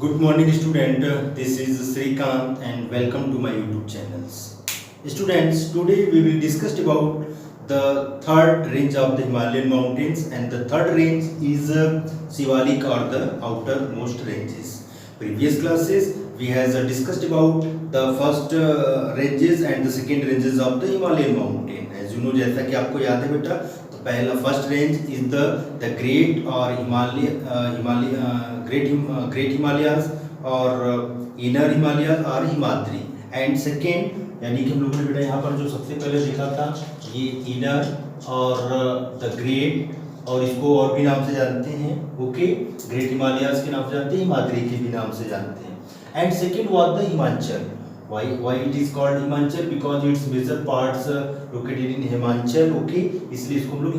Good morning, student. This is Srikant, and welcome to my YouTube channels. Students, today we will discuss about the third range of the Himalayan mountains, and the third range is Shivalik, or the outermost ranges. Previous classes we has discussed about the first ranges and the second ranges of the Himalayan mountain. As you know, जैसा कि आपको याद है बेटा, तो पहला first range is the great और great Himalayas और इनर हिमालयाज और हिमाद्री, एंड सेकेंड यानी कि हम लोगों ने बेटा यहाँ पर जो सबसे पहले देखा था ये इनर और द ग्रेट, और इसको और भी नाम से जानते हैं, ओके, ग्रेट हिमालयाज के नाम से जानते हैं, हिमाद्री के भी नाम से जानते हैं। And second was the Himachal. Why it is called Himachal? Because its major parts located in Himachal, okay, इसलिए इसको हम लोग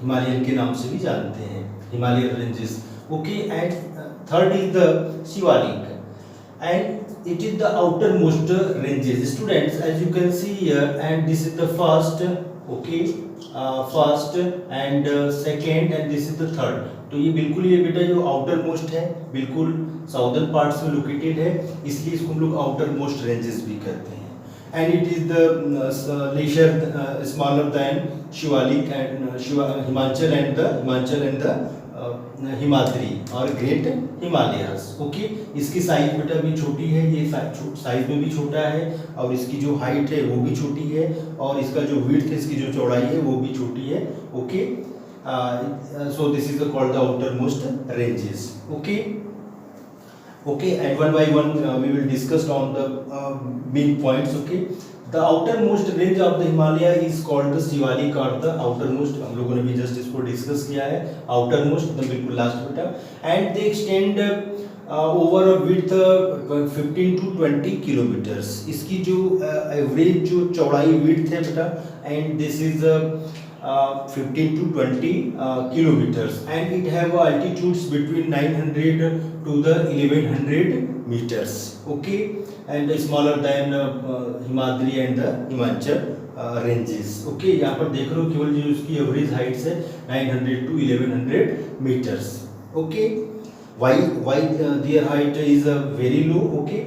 हिमालयन के नाम से भी जानते हैं, Himalayan ranges, okay. And third is the Shivalik, and it is the outermost ranges. Students, as you can see here, and this is the first, okay, first and second, and this is the third. तो ये बिल्कुल ये बेटा जो outer most है बिल्कुल southern parts में located है, इसलिए इसको हम लोग आउटर मोस्ट रेंजेस भी कहते हैं। And it is the lesser smaller than Shivalik and Himachal and the Himadri और ग्रेट हिमालयास, ओके। इसकी साइज बेटा भी छोटी है, ये साइज में भी छोटा है, और इसकी जो हाइट है वो भी छोटी है, और इसका जो विड्थ है, इसकी जो चौड़ाई है वो भी छोटी है, okay. So this is called the outermost ranges, okay, and one by one we will discuss on the main points, okay. The outermost range of the Himalaya is called the Shivalik, or the outermost, हम लोगों ने भी just इसको discuss किया है, outermost तो बिल्कुल last बेटा, and they extend over a width 15 to 20 kilometers। इसकी जो एवरेज जो चौड़ाई width है बेटा, and this is 15 to 20 kilometers, and it have altitudes between 900 to the 1100 meters, okay, and smaller than Himadri and the Himachal ranges, okay। यहाँ पर देख रहे हो केवल जो उसकी एवरेज हाइट है 900 to 1100 meters, okay। Why their height is very low, okay,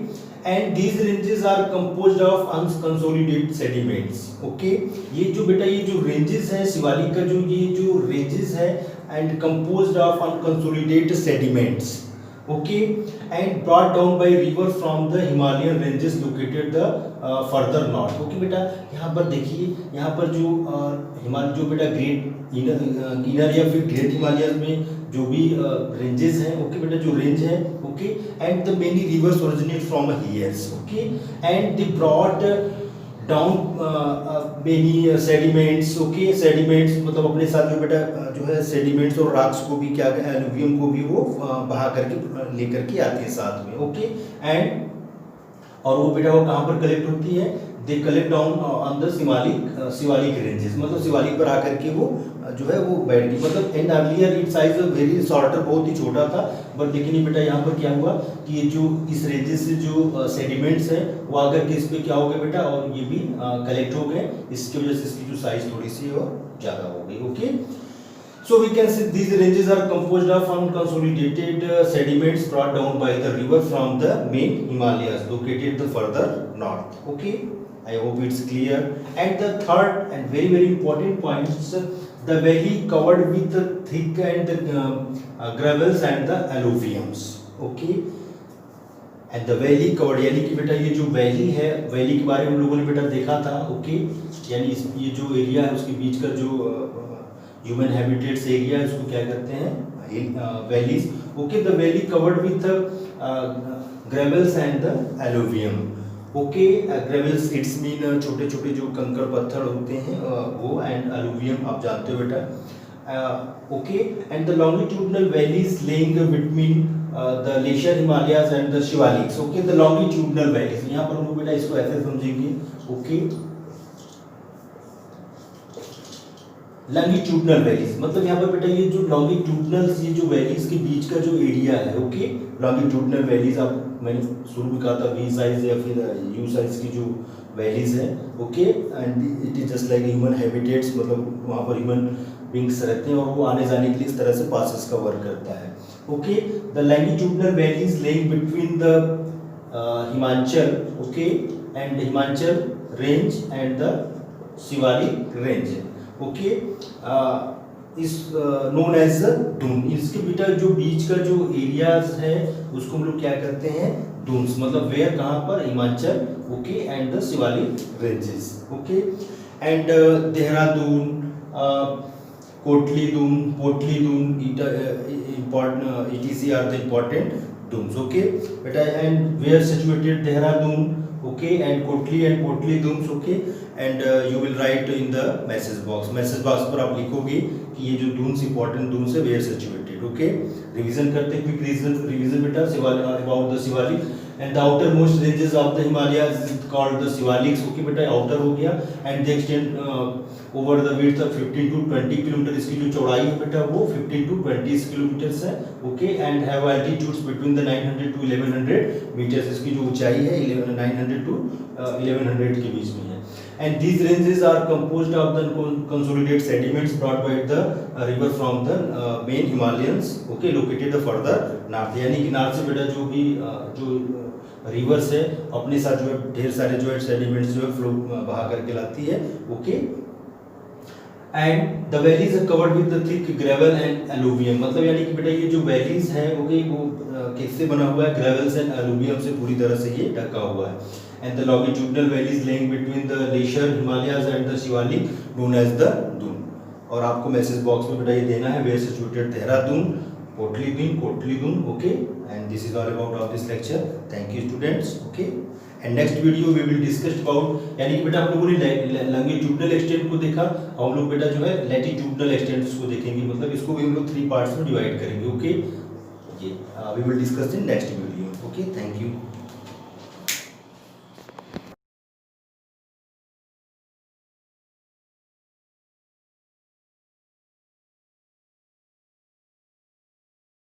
and these ranges are composed of unconsolidated sediments, okay। ये जो बेटा ये जो ranges है शिवालिक का जो ये जो ranges है and composed of unconsolidated sediments, okay, and brought down by river from the Himalayan ranges located the further north, okay बेटा। यहाँ पर देखिए, यहाँ पर जो जो बेटा ग्रेट इनर या फिर ग्रेट हिमालयन में जो भी रेंजेस हैं, ओके बेटा, जो रेंज है, okay, and the many rivers originate from here's, okay, and they brought down many sediments, okay. Sediments मतलब अपने साथ जो बेटा जो है सेडिमेंट्स और रॉक्स को भी क्या एलुवियम को भी वो बहा करके लेकर के आती है साथ में, ओके। एंड और वो बेटा वो कहाँ पर कलेक्ट होती है? They collect down on the Shivalik ranges, मतलब शिवालिक पर आकर के वो जो है वो बैठ गई, मतलब in earlier it size very shorter, बहुत ही छोटा था, बट लेकिन बेटा यहाँ पर क्या हुआ कि ये जो इस रेंजेस से जो सेडिमेंट्स हैं वो आकर के इस पे क्या हो गए बेटा, और ये भी कलेक्ट हो गए, इसकी वजह से इसकी जो साइज थोड़ी सी और ज़्यादा हो गई, okay. So we can see these ranges are composed of unconsolidated sediments brought down by the river from the main Himalayas located the further north, okay. I hope it's clear. And the third and very important point is the valley covered with thick and gravels and the alluviums, okay. And the valley covered यानी कि बेटा ये जो valley है, valley के बारे में हम लोगों ने बेटा देखा था, ओके, यानी ये जो एरिया है उसके बीच का जो ह्यूमन हैबिटेट्स एरिया है उसको क्या कहते हैं? Valleys, okay. The valley covered with gravels and the alluvium, okay. Gravels it's mean छोटे छोटे जो कंकड़ पत्थर होते हैं वो, एंड एलुवियम आप जानते हो बेटा, okay. And the longitudinal valleys lying between the lesser Himalayas and the Shivaliks, okay. The longitudinal valleys, यहाँ पर हम लोग बेटा इसको ऐसे समझेंगे, ओके। लॉन्गिट्यूडनल वैलीज मतलब यहाँ पर बेटा ये जो लॉन्गिट्यूडनल ये जो वैलीज के बीच का जो एरिया है, ओके। लॉन्गिट्यूडनल वैलीज आप मैंने शुरू में कहा था वी साइज या फिर यू साइज की जो वैलीज है, okay, and it is just like human habitats, मतलब वहाँ पर ह्यूमन बींग्स रहते हैं और वो आने जाने के लिए इस तरह से पासेस का वर्क करता है। Okay, the longitudinal valleys laying between the Himachal, okay, and Himachal range and the Shivalik range, okay, is known as Doon. इसके बेटा जो बीच का जो एरियाज है उसको हम लोग क्या करते हैं, दून्स, मतलब वेयर कहाँ पर, Himachal, okay, and the Shivalik ranges, okay, and Dehradun, Kotlidun, Potlidun, etc are the important dunes, okay beta, and where situated Dehradun, okay, and Kotli and Potli dunes, okay, and you will write in the message box पर आप लिखोगे कि ये जो dunes important dunes है where situated, okay। Revision करते, quick revision बेटा, about the Shivalik and the outermost ranges of the Himalayas is called the Shivaliks, okay बेटा, outer हो गया, and they extend over the width of 15 to 20 kilometre, इसकी जो चौड़ाई है बेटा वो 15 to 20 किलोमीटर है, okay, and have altitudes between the 900 to 1100 meters, इसकी जो ऊंचाई है 900 to 1100 के बीच में है। And these ranges are composed of the consolidated sediments brought by the river from the main Himalayas, okay, located further north, यानी कि नॉर्थ से बेटा जो भी जो रिवर्स है अपने साथ जो है ढेर सारे जो है सेडिमेंट्स जो है फ्लो बहा करके लाती है, okay. And the valleys are covered with the thick gravel and alluvium, मतलब यानी कि बेटा ये जो वैलीज है ओके वो किससे बना हुआ है, ग्रेवल्स एंड एलुवियम से पूरी तरह से ये ढका हुआ है। And the longitudinal valleys lying between the glacier Himalayas and the Shivalik known as the Dun. और आपको मैसेज बॉक्स में बेटा ये देना है where situated Dehradun, Kotlidun, okay, and this is all about of this lecture. Thank you students, okay, and next video we will discuss about, यानी कि बेटा हम लोगों ने लॉन्गिट्यूडनल एक्सटेंट को देखा, हम लोग बेटा जो है लैटिट्यूडनल एक्सटेंट्स को देखेंगे, मतलब इसको भी हम लोग 3 पार्ट्स में डिवाइड करेंगे, ओके। ये we will discuss in next video, okay, thank you।